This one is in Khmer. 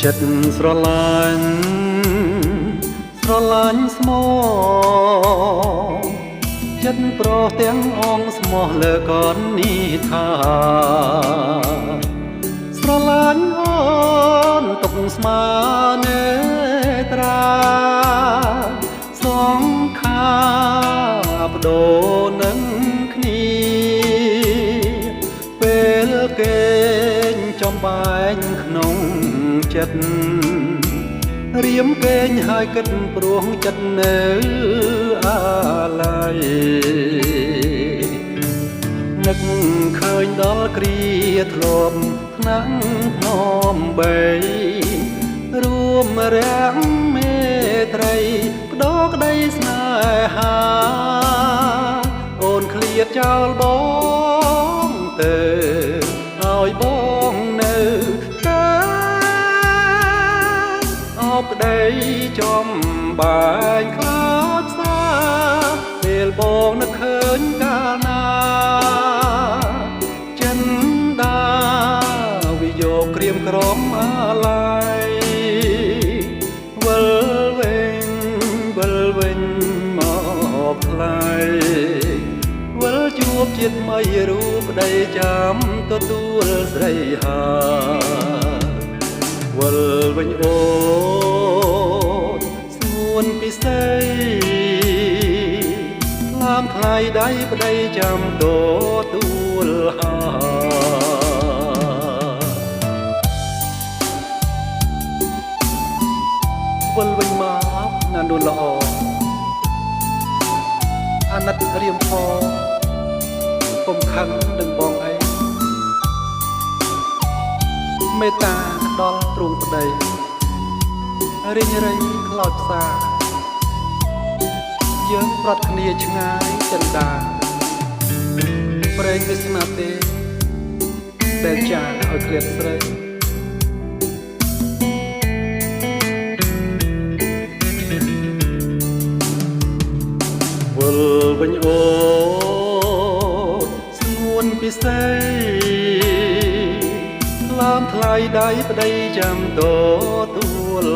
ចិត្តស្រឡាញ់ស្មោចិត្តប្រោះទាំងអងស្មោះលើកននេះថាស្រឡាញ់អូនទុកស្មើនេត្រាសងខាបដូរនឹងគ្នាពេលគេងចំបែងក្នុងចិត្តរៀមកេងហើយគិតព្រោះចិត្តនៅអាឡ័យនឹកឃើញដល់គ្រាធ្លាប់ថ្នាំងភ្នំបីរួមរាំងមេត្រីបដោក្តីស្នេហាអូនឃ្លាតចោលបងទៅឲ្យបងនៅក្តីចំបែងខ្លោចសាពេលបងនឹកឃើញកាលណាចិនដាវិយោគក្រៀមក្រំអាឡ័យវិលវិញមកថ្លៃវិលជួបជាតិថ្មីរូបប្តីចាំទទួលស្រីហាវិលវិញអូនស្ងួនពិសេសឡាមថ្លៃដៃប្តីចាំទទួលហាវិលវិញមកណានួនល្អអាណិតរៀមផងកុំខឹងនឹងបងឯងមេត្តាដល់ទ្រង់ប្តីរិញរៃខ្លោចផ្សាយើងប្រត់គ្នាឆ្ងាយចិនដាប្រេងវាស្នាទេដែលចាឲ្យឃ្លាតស្រីវិលវិញអូស្ងួនពិសេសឡាមថ្លៃដៃប្តីចាំទទួល